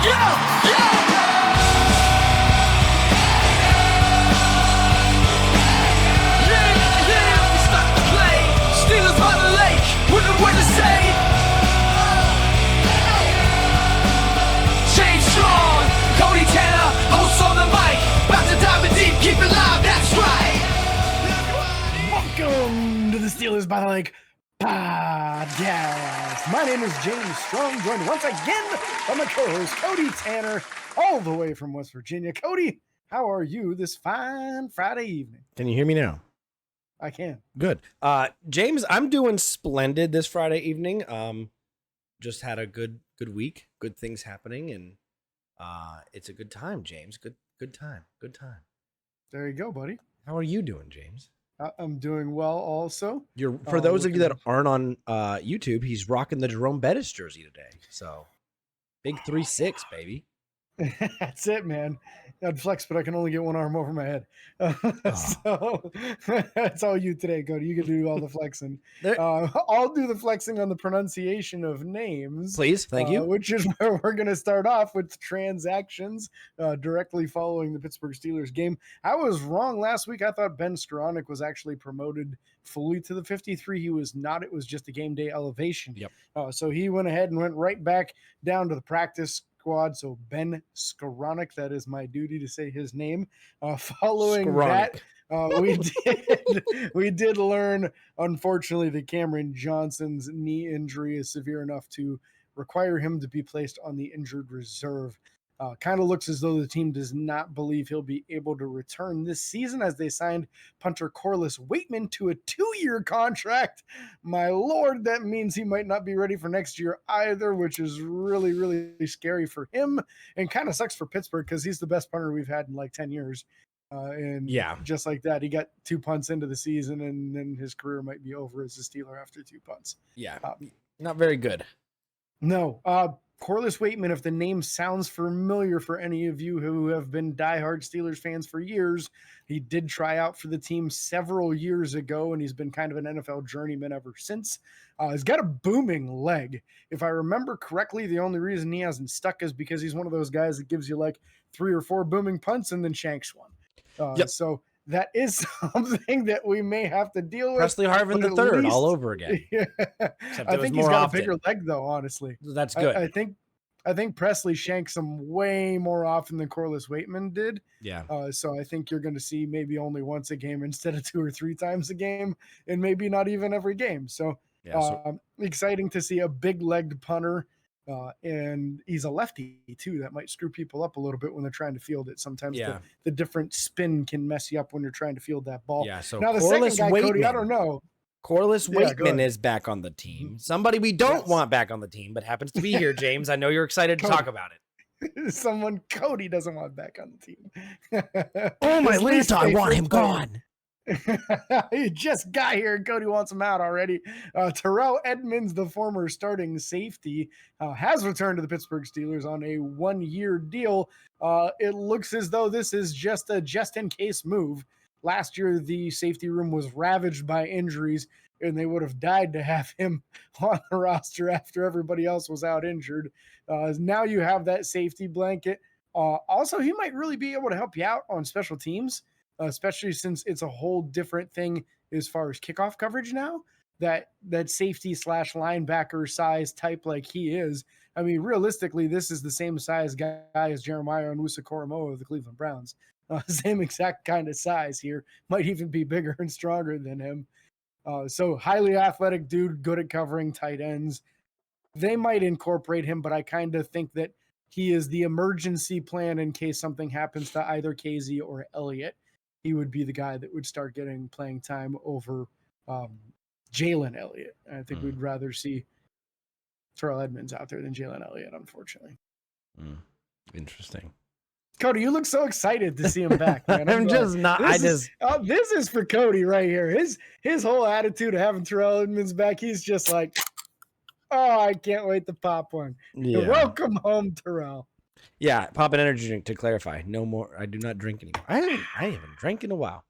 Steelers by the lake, wouldn't know what to say. James Strong, Cody Tanner, hosts on the mic. About to dive in deep, keep it live, that's right. Welcome to the Steelers by the Lake podcast. My name is James Strong, joined once again by my co-host Cody Tanner, all the way from West Virginia. Cody, how are you this fine Friday evening? Can you hear me now? I can. Good. James, I'm doing splendid this Friday evening. Just had a good week, good things happening, and it's a good time, James. Good time. There you go, buddy. How are you doing, James? I'm doing well also. For those of you that aren't on YouTube, he's rocking the Jerome Bettis jersey today. So big 3-6, baby. That's it, man. I'd flex, but I can only get one arm over my head. So that's all you today, Cody. You can do all the flexing. I'll do the flexing on the pronunciation of names. Please, thank you. Which is where we're going to start off with transactions directly following the Pittsburgh Steelers game. I was wrong last week. I thought Ben Skoranek was actually promoted fully to the 53. He was not. It was just a game day elevation. Yep. So he went ahead and went right back down to the practice squad. So Ben Skoranek, that is my duty to say his name. Following Skoranek. that, we did learn, unfortunately, that Cameron Johnson's knee injury is severe enough to require him to be placed on the injured reserve. Kind of looks as though the team does not believe he'll be able to return this season, as they signed punter Corliss Waitman to a 2-year contract. My Lord, that means he might not be ready for next year either, which is really, really scary for him, and kind of sucks for Pittsburgh because he's the best punter we've had in like 10 years. And yeah, just like that, he got 2 punts into the season, and then his career might be over as a Steeler after 2 punts. Yeah, not very good. No. Corliss Waitman, if the name sounds familiar for any of you who have been diehard Steelers fans for years, he did try out for the team several years ago, and he's been kind of an NFL journeyman ever since. He's got a booming leg. If I remember correctly, the only reason he hasn't stuck is because he's one of those guys that gives you like 3 or 4 booming punts and then shanks one. So that is something that we may have to deal with. Presley Harvin III all over again. Yeah. I think he's got a bigger leg, though, honestly. That's good. I think Presley shanks him way more often than Corliss Waitman did. Yeah. So I think you're going to see maybe only once a game instead of 2 or 3 times a game, and maybe not even every game. So, exciting to see a big-legged punter. And he's a lefty too. That might screw people up a little bit when they're trying to field it. Sometimes the different spin can mess you up when you're trying to field that ball. Yeah. So now the Corliss second guy, Waitman, Cody, I don't know. Corliss Waitman is back on the team. Somebody we don't want back on the team, but happens to be here, James. I know you're excited to talk about it. Someone Cody doesn't want back on the team. Oh, my Lisa, I want him gone. He just got here and Cody wants him out already. Terrell Edmonds, the former starting safety, has returned to the Pittsburgh Steelers on a 1-year deal. It looks as though this is just a just-in-case move. Last year, the safety room was ravaged by injuries, and they would have died to have him on the roster after everybody else was out injured. Now you have that safety blanket. Also, he might really be able to help you out on special teams. Especially since it's a whole different thing as far as kickoff coverage now, that safety / linebacker size type like he is. I mean, realistically, this is the same size guy as Jeremiah Owusu-Koramoah of the Cleveland Browns. Same exact kind of size here. Might even be bigger and stronger than him. So highly athletic dude, good at covering tight ends. They might incorporate him, but I kind of think that he is the emergency plan in case something happens to either KZ or Elliott. He would be the guy that would start getting playing time over Jalen Elliott. I think we'd rather see Terrell Edmonds out there than Jalen Elliott, unfortunately. Interesting. Cody, you look so excited to see him back, man. I'm just not. This is for Cody right here. His whole attitude of having Terrell Edmonds back, he's just like, oh, I can't wait to pop one. Yeah. Welcome home, Terrell. Yeah, pop an energy drink to clarify. No more. I do not drink anymore. I haven't drank in a while.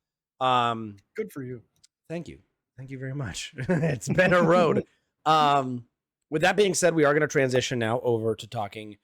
Good for you. Thank you. Thank you very much. It's been a road. With that being said, we are going to transition now over to talking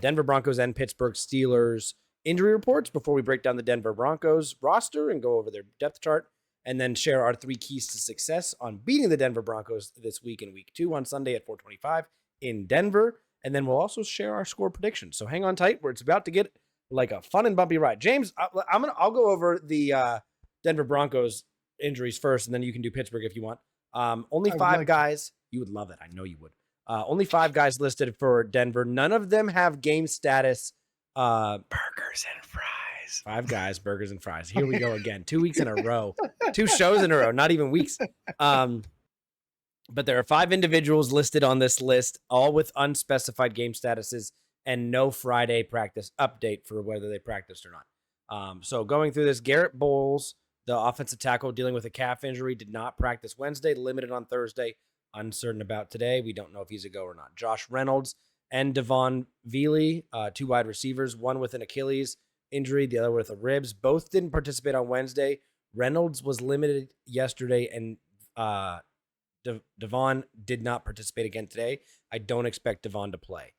Denver Broncos and Pittsburgh Steelers injury reports before we break down the Denver Broncos roster and go over their depth chart, and then share our 3 keys to success on beating the Denver Broncos this week in week 2 on Sunday at 4:25 in Denver. And then we'll also share our score predictions. So hang on tight, where it's about to get like a fun and bumpy ride. James, I'll go over the Denver Broncos injuries first, and then you can do Pittsburgh if you want. Only 5 guys. You would love it. I know you would. Only 5 guys listed for Denver. None of them have game status. Burgers and fries. 5 guys, burgers and fries. Here we go again. 2 weeks in a row. 2 shows in a row, not even weeks. But there are 5 individuals listed on this list, all with unspecified game statuses and no Friday practice update for whether they practiced or not. So going through this, Garrett Bowles, the offensive tackle dealing with a calf injury, did not practice Wednesday, limited on Thursday, uncertain about today. We don't know if he's a go or not. Josh Reynolds and Devon Veely, 2 wide receivers, one with an Achilles injury, the other with a ribs. Both didn't participate on Wednesday. Reynolds was limited yesterday, and Devon did not participate again today. I don't expect Devon to play.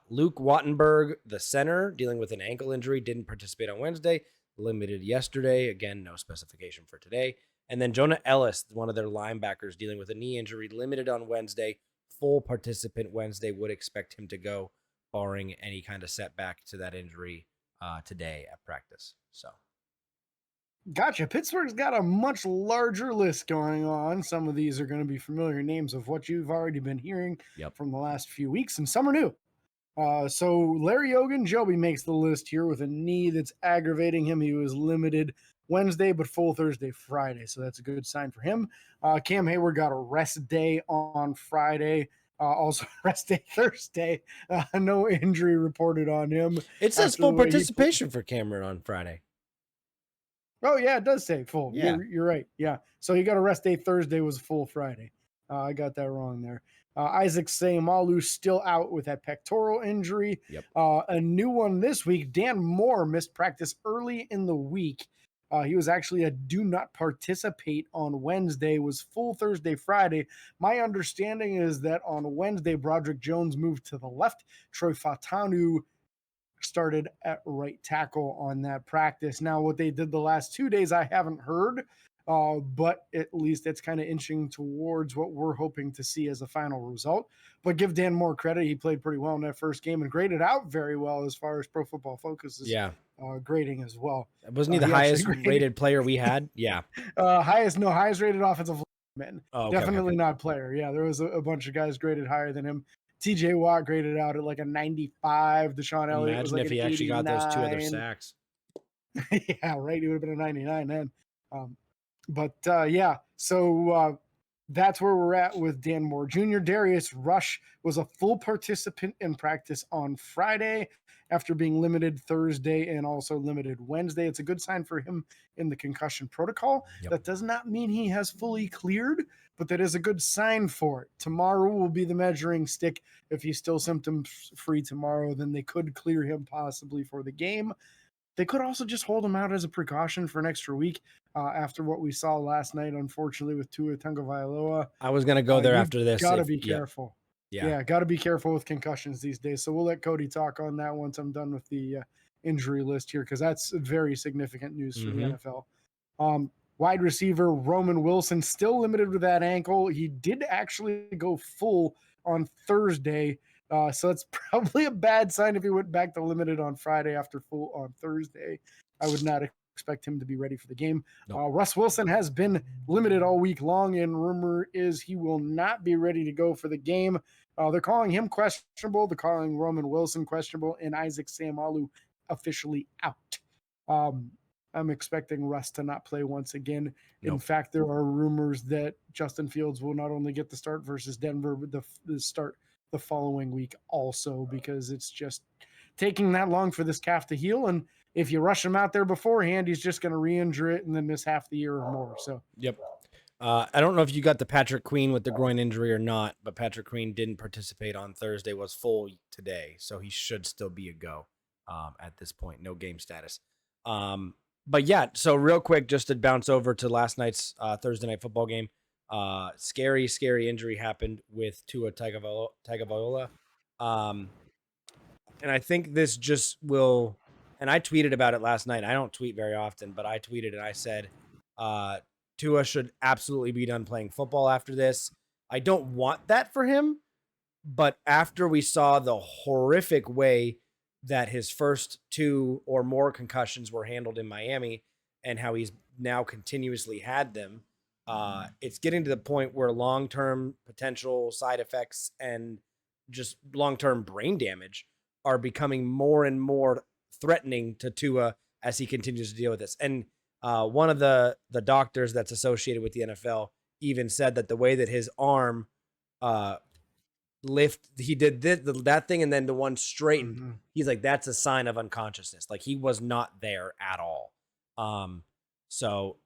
Luke Wattenberg, the center, dealing with an ankle injury, didn't participate on Wednesday, limited yesterday. Again, no specification for today. And then Jonah Ellis, one of their linebackers, dealing with a knee injury, limited on Wednesday, full participant Wednesday. Would expect him to go, barring any kind of setback to that injury today at practice. So. Gotcha. Pittsburgh's got a much larger list going on. Some of these are going to be familiar names of what you've already been hearing from the last few weeks, and some are new. So Larry Ogunjobi makes the list here with a knee that's aggravating him. He was limited Wednesday, but full Thursday, Friday. So that's a good sign for him. Cam Hayward got a rest day on Friday. Also rest day Thursday. No injury reported on him. It says full participation for Cameron on Friday. Oh, yeah, it does say full. Yeah. You're right. Yeah. So he got a rest day Thursday, was a full Friday. I got that wrong there. Isaac Seumalo still out with that pectoral injury. Yep. A new one this week. Dan Moore missed practice early in the week. He was actually a do not participate on Wednesday, was full Thursday, Friday. My understanding is that on Wednesday, Broderick Jones moved to the left. Troy Fatanu started at right tackle on that practice. Now, what they did the last 2 days, I haven't heard, but at least it's kind of inching towards what we're hoping to see as a final result. But give Dan Moore credit. He played pretty well in that first game and graded out very well as far as Pro Football Focus is grading as well. Wasn't he the highest rated player we had? Yeah. Highest rated offensive lineman. Oh, Definitely not player. Yeah, there was a bunch of guys graded higher than him. TJ Watt graded out at like a 95. Deshaun Elliott was like if he actually got those 2 other sacks. Yeah, right. He would have been a 99 then. So that's where we're at with Dan Moore Jr. Darius Rush was a full participant in practice on Friday after being limited Thursday and also limited Wednesday. It's a good sign for him in the concussion protocol. Yep. That does not mean he has fully cleared, but that is a good sign for it. Tomorrow will be the measuring stick. If he's still symptom-free tomorrow, then they could clear him possibly for the game. They could also just hold him out as a precaution for an extra week after what we saw last night, unfortunately, with Tua Tagovailoa. I was going to go there after this. Got to be careful. Yeah, got to be careful with concussions these days. So we'll let Cody talk on that once I'm done with the injury list here, because that's very significant news for the NFL. Wide receiver Roman Wilson still limited with that ankle. He did actually go full on Thursday. So it's probably a bad sign if he went back to limited on Friday after full on Thursday. I would not expect him to be ready for the game. No. Russ Wilson has been limited all week long, and rumor is he will not be ready to go for the game. They're calling him questionable. They're calling Roman Wilson questionable, and Isaac Seumalo officially out. I'm expecting Russ to not play once again. In fact, there are rumors that Justin Fields will not only get the start versus Denver, but the start the following week also, because it's just taking that long for this calf to heal. And if you rush him out there beforehand, he's just going to re-injure it and then miss half the year or more. So, yep. I don't know if you got the Patrick Queen with the groin injury or not, but Patrick Queen didn't participate on Thursday, was full today. So he should still be a go at this point. No game status. But yeah, so real quick, just to bounce over to last night's Thursday night football game. Scary injury happened with Tua Tagovailoa. And I think this just will, and I tweeted about it last night. I don't tweet very often, but I tweeted and I said, Tua should absolutely be done playing football after this. I don't want that for him, but after we saw the horrific way that his first 2 or more concussions were handled in Miami and how he's now continuously had them, it's getting to the point where long-term potential side effects and just long-term brain damage are becoming more and more threatening to Tua as he continues to deal with this. And one of the doctors that's associated with the NFL even said that the way that his arm he did that thing and then the one straightened. Mm-hmm. He's like, that's a sign of unconsciousness. Like he was not there at all. So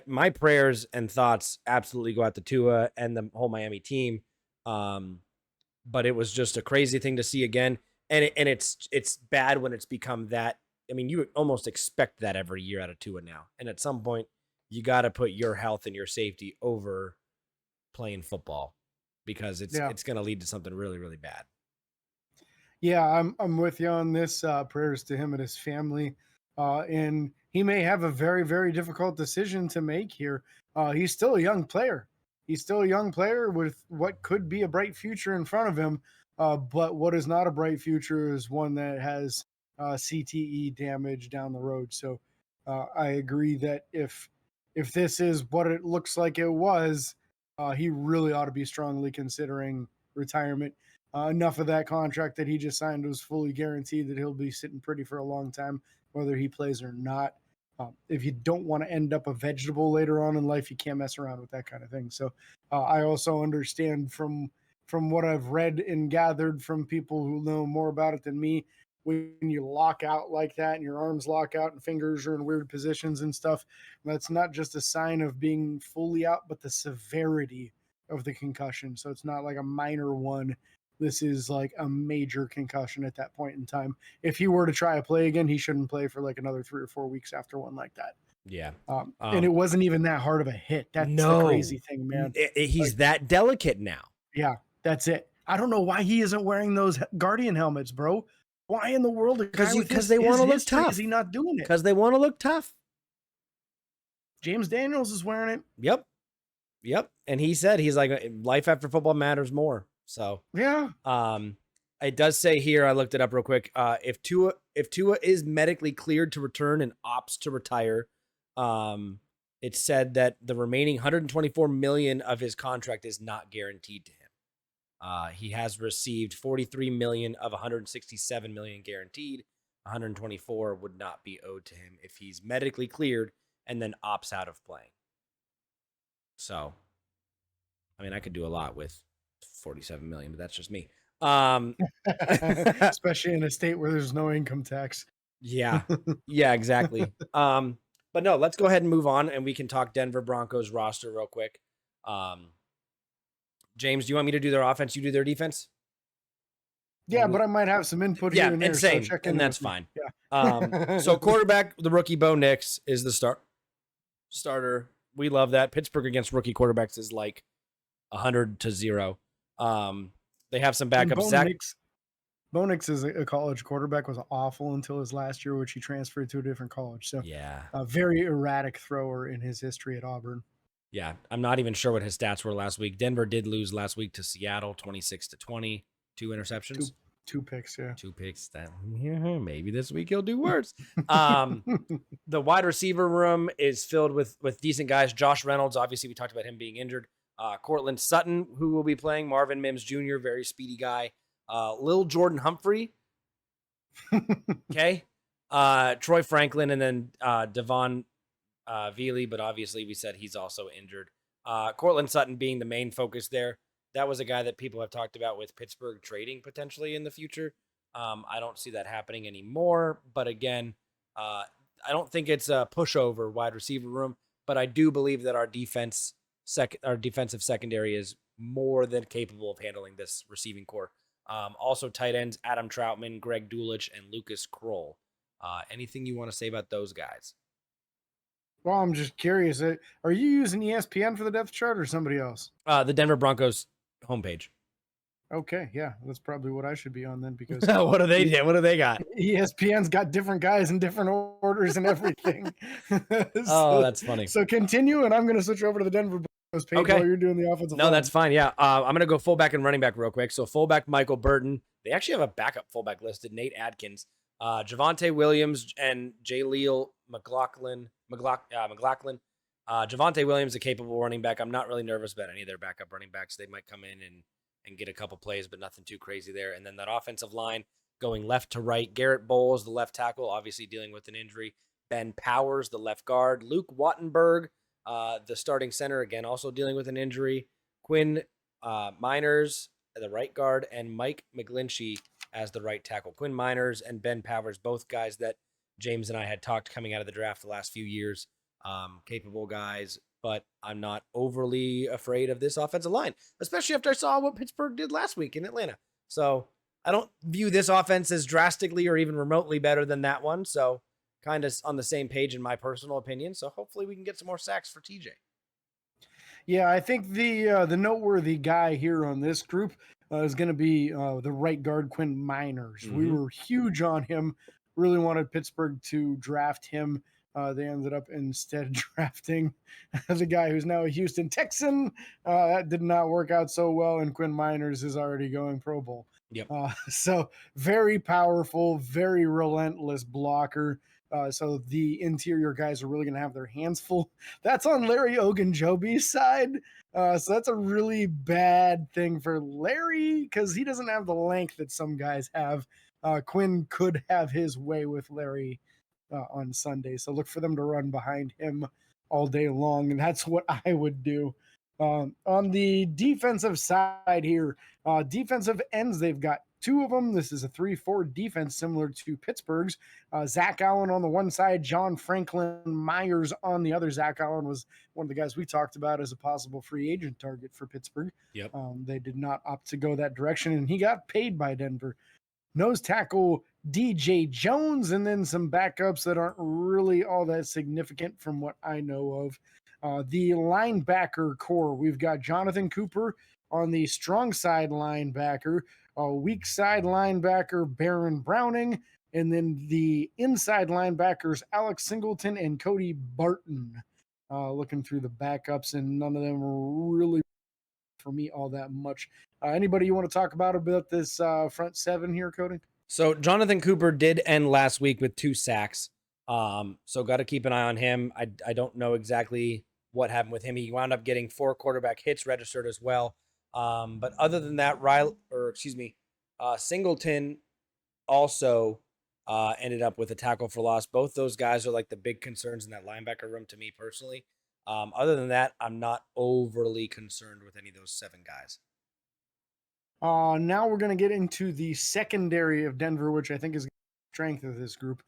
my prayers and thoughts absolutely go out to Tua and the whole Miami team. But it was just a crazy thing to see again. And it's bad when it's become that. I mean, you would almost expect that every year out of Tua now. And at some point, you got to put your health and your safety over playing football because it's going to lead to something really, really bad. Yeah, I'm with you on this. Prayers to him and his family. And he may have a very, very difficult decision to make here. He's still a young player. He's still a young player with what could be a bright future in front of him. But what is not a bright future is one that has CTE damage down the road. So I agree that if this is what it looks like it was, he really ought to be strongly considering retirement. Enough of that contract that he just signed was fully guaranteed that he'll be sitting pretty for a long time, whether he plays or not. If you don't want to end up a vegetable later on in life, you can't mess around with that kind of thing. So I also understand from what I've read and gathered from people who know more about it than me, when you lock out like that and your arms lock out and fingers are in weird positions and stuff, that's not just a sign of being fully out, but the severity of the concussion. So it's not like a minor one. This is like a major concussion at that point in time. If he were to try to play again, he shouldn't play for like another 3 or 4 weeks after one like that. Yeah. And it wasn't even that hard of a hit. That's the crazy thing, man. He's like, that delicate now. Yeah, that's it. I don't know why he isn't wearing those Guardian helmets, bro. Why in the world? Because they want to look tough. Is he not doing it? Because they want to look tough. James Daniels is wearing it. Yep. And he said, he's like, life after football matters more. So yeah. It does say here, I looked it up real quick. If Tua is medically cleared to return and opts to retire, it said that the remaining $124 million of his contract is not guaranteed to him. He has received $43 million of $167 million guaranteed. $124 would not be owed to him if he's medically cleared and then opts out of playing. So, I mean, I could do a lot with $47 million, but that's just me. Especially in a state where there's no income tax. Yeah, exactly. But no, let's go ahead and move on, and we can talk Denver Broncos roster real quick. James, do you want me to do their offense? You do their defense? Yeah, but I might have some input here and there. Same, so and that's fine. Yeah. So quarterback, the rookie Bo Nix is the starter. We love that. Pittsburgh against rookie quarterbacks is like 100-0. They have some backups. Bo Nix is a college quarterback, was awful until his last year, which he transferred to a different college. So yeah, a very erratic thrower in his history at Auburn. Yeah, I'm not even sure what his stats were last week. Denver did lose last week to Seattle, 26-20, 2 interceptions. Two picks, yeah. 2 picks. Maybe this week he'll do worse. The wide receiver room is filled with decent guys. Josh Reynolds, obviously, we talked about him being injured. Cortland Sutton, who will be playing. Marvin Mims Jr., very speedy guy. Lil Jordan Humphrey. Okay. Troy Franklin, and then Devon Veely, but obviously we said he's also injured. Cortland Sutton being the main focus there. That was a guy that people have talked about with Pittsburgh trading potentially in the future. I don't see that happening anymore. But again, I don't think it's a pushover wide receiver room. But I do believe that our defensive secondary is more than capable of handling this receiving core. Also, tight ends Adam Troutman, Greg Dulich, and Lucas Kroll. Anything you want to say about those guys? Well, I'm just curious. Are you using ESPN for the depth chart or somebody else? The Denver Broncos homepage. Okay, yeah, that's probably what I should be on then because What do they do? What do they got? ESPN's got different guys in different orders and everything. Oh, so, that's funny. so continue, and I'm going to switch over to the Denver Broncos page Okay. while you're doing the offensive No, line. that's fine. Yeah. I'm going to go fullback and running back real quick. So fullback, Michael Burton. They actually have a backup fullback listed, Nate Adkins. Javonte Williams and Jaleel McLaughlin. Javonte Williams, a capable running back. I'm not really nervous about any of their backup running backs. They might come in and get a couple plays, but nothing too crazy there. And then that offensive line going left to right. Garrett Bowles, the left tackle, obviously dealing with an injury. Ben Powers, the left guard. Luke Wattenberg, the starting center, again, also dealing with an injury. Quinn Miners, the right guard, and Mike McGlinchey as the right tackle. Quinn Miners and Ben Powers, both guys that James and I had talked coming out of the draft the last few years. Capable guys, but I'm not overly afraid of this offensive line, especially after I saw what Pittsburgh did last week in Atlanta. So I don't view this offense as drastically or even remotely better than that one. So kind of on the same page in my personal opinion. So hopefully we can get some more sacks for TJ. Yeah, I think the noteworthy guy here on this group is going to be the right guard, Quinn Miners. We Mhm. were huge on him, really wanted Pittsburgh to draft him. They ended up instead drafting the guy who's now a Houston Texan. That did not work out so well, and Quinn Miners is already going Pro Bowl. Yep. So very powerful, very relentless blocker. So the interior guys are really going to have their hands full. That's on Larry Ogunjobi's side. So that's a really bad thing for Larry because he doesn't have the length that some guys have. Quinn could have his way with Larry on Sunday. So look for them to run behind him all day long. And that's what I would do. On the defensive side here, defensive ends, they've got two of them. This is a 3-4 defense similar to Pittsburgh's. Zach Allen on the one side, John Franklin Myers on the other. Zach Allen was one of the guys we talked about as a possible free agent target for Pittsburgh. Yep. They did not opt to go that direction, and he got paid by Denver. Nose tackle DJ Jones, and then some backups that aren't really all that significant from what I know of. The linebacker core, we've got Jonathan Cooper on the strong side linebacker, weak side linebacker Baron Browning, and then the inside linebackers Alex Singleton and Cody Barton. Looking through the backups, and none of them are really for me all that much. Anybody you want to talk about this front seven here, Cody? So Jonathan Cooper did end last week with 2 sacks. So got to keep an eye on him. I don't know exactly what happened with him. He wound up getting 4 quarterback hits registered as well. But other than that, Singleton also ended up with a tackle for loss. Both those guys are like the big concerns in that linebacker room to me personally. Other than that, I'm not overly concerned with any of those 7 guys. Now we're going to get into the secondary of Denver, which I think is the strength of this group.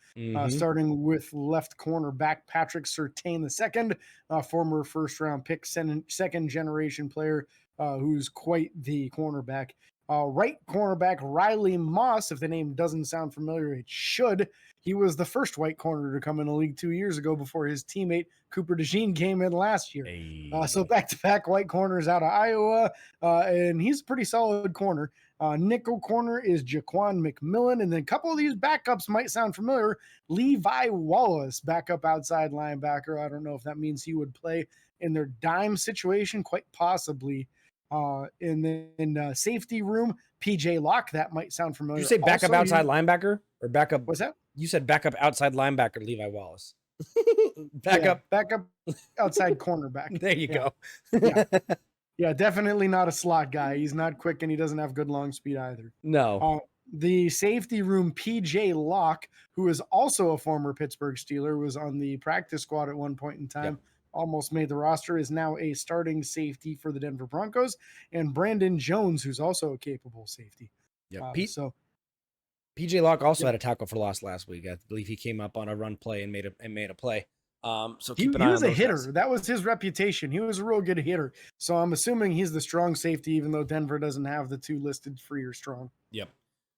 Starting with left cornerback Patrick Surtain II, former first-round pick, second-generation player who's quite the cornerback. Right cornerback Riley Moss, if the name doesn't sound familiar, it should. He was the first white corner to come in the league 2 years ago before his teammate Cooper DeJean came in last year. So back-to-back white corners out of Iowa, and he's a pretty solid corner. Nickel corner is Jaquan McMillan, and then a couple of these backups might sound familiar. Levi Wallace, backup outside linebacker. I don't know if that means he would play in their dime situation, quite possibly. In the safety room, PJ Locke, that might sound familiar. Did you say backup Also, outside linebacker or backup? What's that? You said backup outside linebacker, Levi Wallace. Backup outside cornerback. There you go. Yeah, definitely not a slot guy. He's not quick, and he doesn't have good long speed either. No. The safety room, PJ Locke, who is also a former Pittsburgh Steeler, was on the practice squad at one point in time. Yep. Almost made the roster, is now a starting safety for the Denver Broncos, and Brandon Jones, who's also a capable safety. Yeah, PJ Locke also had a tackle for loss last week. I believe he came up on a run play and made a play. So keep an eye on those guys. He was a hitter. That was his reputation. He was a real good hitter. So I'm assuming he's the strong safety, even though Denver doesn't have the 2 listed free or strong. Yep.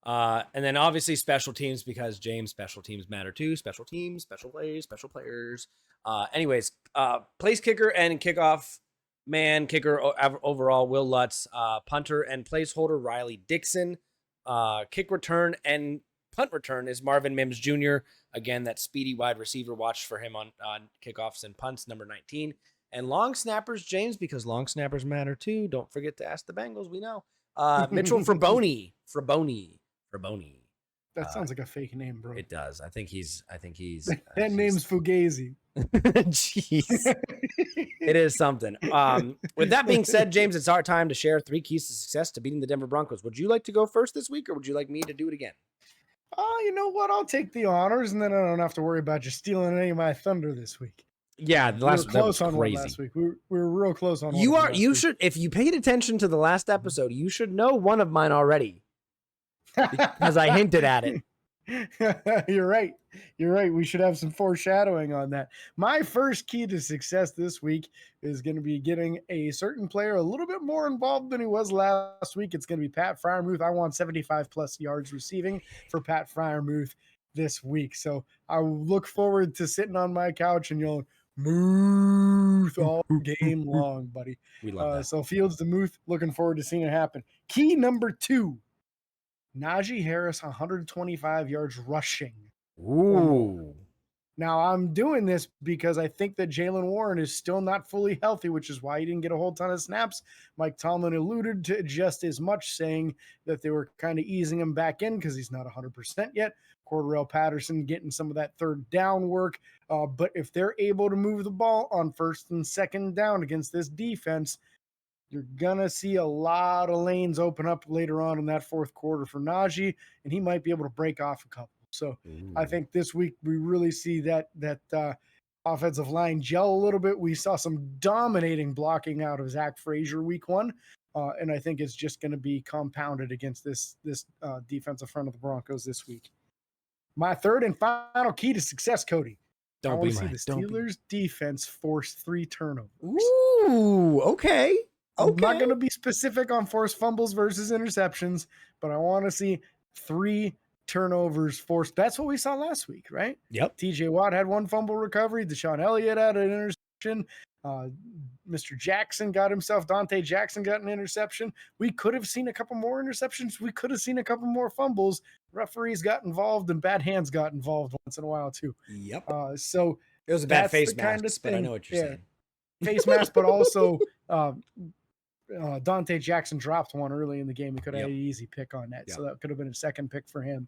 And then obviously special teams, because James, special teams matter too. Special teams, special plays, special players. Anyways, place kicker and kickoff Man, kicker overall, Will Lutz. Punter and placeholder, Riley Dixon. Kick return and punt return is Marvin Mims Jr. Again, that speedy wide receiver. Watch for him on kickoffs and punts, number 19. And long snappers, James, because long snappers matter too. Don't forget to ask the Bengals. We know. Mitchell Fraboni. That sounds like a fake name, bro. It does. I think he's. That name's Fugazi. Jeez. It is something. With that being said, James, it's our time to share 3 keys to success to beating the Denver Broncos. Would you like to go first this week, or would you like me to do it again? You know what? I'll take the honors, and then I don't have to worry about you stealing any of my thunder this week. Yeah, we were close on one last week. We were real close on. You should, if you paid attention to the last episode, you should know one of mine already, because I hinted at it. You're right. We should have some foreshadowing on that. My first key to success this week is going to be getting a certain player a little bit more involved than he was last week. It's going to be Pat Freiermuth. I want 75 plus yards receiving for Pat Freiermuth this week. So I look forward to sitting on my couch and yelling, "Muth" all game long, buddy. We love that. So Fields to Muth, looking forward to seeing it happen. Key number 2. Najee Harris, 125 yards rushing. Ooh. Now, I'm doing this because I think that Jaylen Warren is still not fully healthy, which is why he didn't get a whole ton of snaps. Mike Tomlin alluded to just as much, saying that they were kind of easing him back in because he's not 100% yet. Cordarrelle Patterson getting some of that third down work. But if they're able to move the ball on first and second down against this defense, you're going to see a lot of lanes open up later on in that fourth quarter for Najee, and he might be able to break off a couple. So I think this week we really see that offensive line gel a little bit. We saw some dominating blocking out of Zach Frazier week 1, and I think it's just going to be compounded against this defensive front of the Broncos this week. My third and final key to success, Cody. I want to see the Steelers defense force 3 turnovers. Ooh, okay. I'm not going to be specific on forced fumbles versus interceptions, but I want to see 3 turnovers forced. That's what we saw last week, right? Yep. TJ Watt had 1 fumble recovery. Deshaun Elliott had an interception. Mr. Jackson got himself. Dante Jackson got an interception. We could have seen a couple more interceptions. We could have seen a couple more fumbles. Referees got involved and bad hands got involved once in a while too. Yep. So it was a bad face mask, but I know what you're saying. Face mask, but also Dante Jackson dropped one early in the game. He could have had an easy pick on that. So that could have been a second pick for him.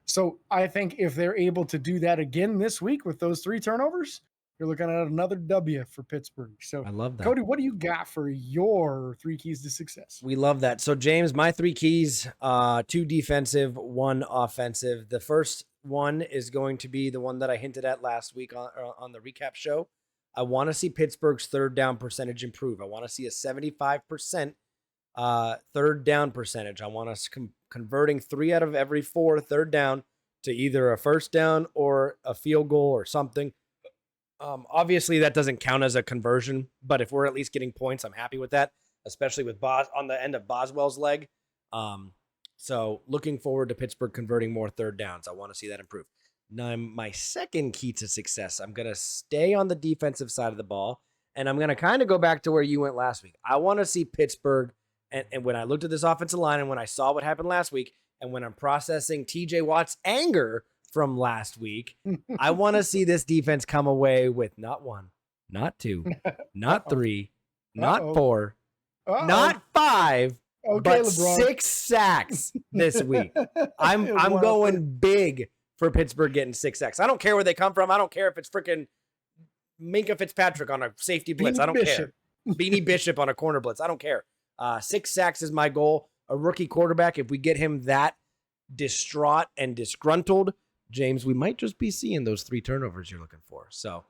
So I think if they're able to do that again this week with those 3 turnovers, you're looking at another W for Pittsburgh. So I love that. Cody, what do you got for your 3 keys to success? We love that. So James, my 3 keys, 2 defensive, 1 offensive. The first one is going to be the one that I hinted at last week on the recap show. I want to see Pittsburgh's third down percentage improve. I want to see a 75% third down percentage. I want us converting 3 out of every 4 third down to either a first down or a field goal or something. Obviously, that doesn't count as a conversion, but if we're at least getting points, I'm happy with that, especially with on the end of Boswell's leg. So looking forward to Pittsburgh converting more third downs. I want to see that improve. Now, my second key to success, I'm going to stay on the defensive side of the ball, and I'm going to kind of go back to where you went last week. I want to see Pittsburgh, and when I looked at this offensive line and when I saw what happened last week, and when I'm processing TJ Watt's anger from last week, I want to see this defense come away with not 1, not 2, not 3, not 4, not 5, but LeBron. 6 sacks this week. I'm going big for Pittsburgh getting 6 sacks. I don't care where they come from. I don't care if it's freaking Minka Fitzpatrick on a safety blitz. I don't care. Beanie Bishop on a corner blitz. I don't care. 6 sacks is my goal. A rookie quarterback, if we get him that distraught and disgruntled, James, we might just be seeing those 3 turnovers you're looking for. So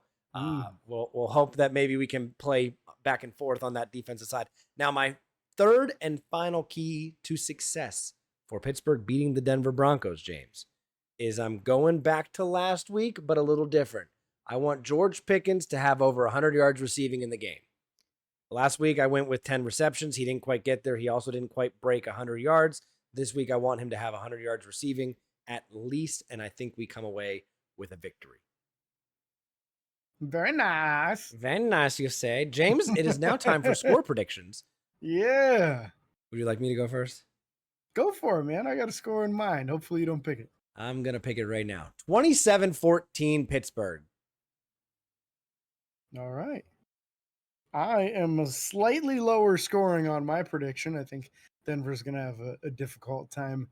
we'll hope that maybe we can play back and forth on that defensive side. Now, my third and final key to success for Pittsburgh beating the Denver Broncos, James, is I'm going back to last week, but a little different. I want George Pickens to have over 100 yards receiving in the game. Last week, I went with 10 receptions. He didn't quite get there. He also didn't quite break 100 yards. This week, I want him to have 100 yards receiving at least, and I think we come away with a victory. Very nice. Very nice, you say. James, it is now time for score predictions. Yeah. Would you like me to go first? Go for it, man. I got a score in mind. Hopefully you don't pick it. I'm going to pick it right now. 27-14 Pittsburgh. All right. I am slightly lower scoring on my prediction. I think Denver's going to have a difficult time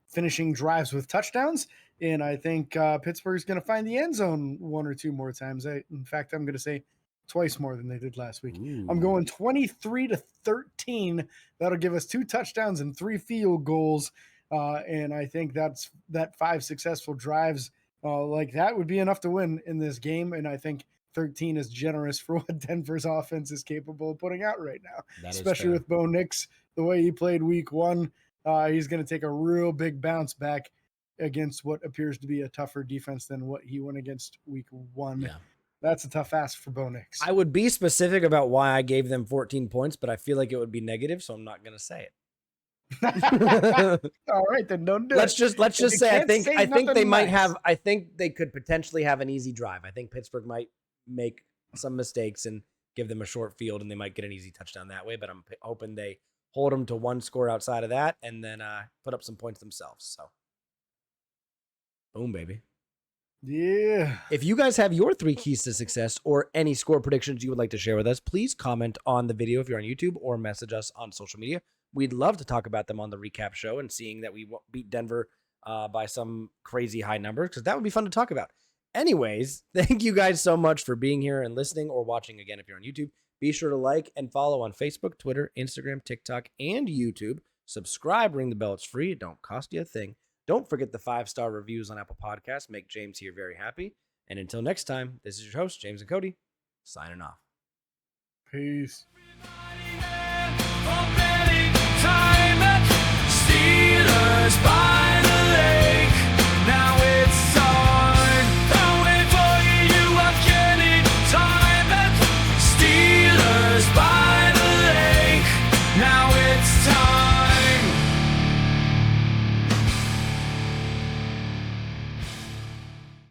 finishing drives with touchdowns. And I think Pittsburgh's going to find the end zone one or two more times. In fact, I'm going to say twice more than they did last week. Ooh. I'm going 23-13. That'll give us 2 touchdowns and 3 field goals. And I think that 5 successful drives like that would be enough to win in this game. And I think 13 is generous for what Denver's offense is capable of putting out right now, especially with Bo Nix, the way he played week 1. He's going to take a real big bounce back against what appears to be a tougher defense than what he went against week 1. Yeah. That's a tough ask for Bo Nix. I would be specific about why I gave them 14 points, but I feel like it would be negative, so I'm not going to say it. All right, then don't do let's it. just say I think they might nice. have. I think they could potentially have an easy drive. I think Pittsburgh might make some mistakes and give them a short field, and they might get an easy touchdown that way. But I'm hoping they hold them to 1 score outside of that, and then put up some points themselves. So, boom, baby. Yeah. If you guys have your 3 keys to success or any score predictions you would like to share with us, please comment on the video if you're on YouTube or message us on social media. We'd love to talk about them on the recap show and seeing that we beat Denver by some crazy high number, because that would be fun to talk about. Anyways, thank you guys so much for being here and listening or watching again if you're on YouTube. Be sure to like and follow on Facebook, Twitter, Instagram, TikTok, and YouTube. Subscribe, ring the bell. It's free. It don't cost you a thing. Don't forget the 5-star reviews on Apple Podcasts. Make James here very happy. And until next time, this is your host, James and Cody, signing off. Peace. Steelers by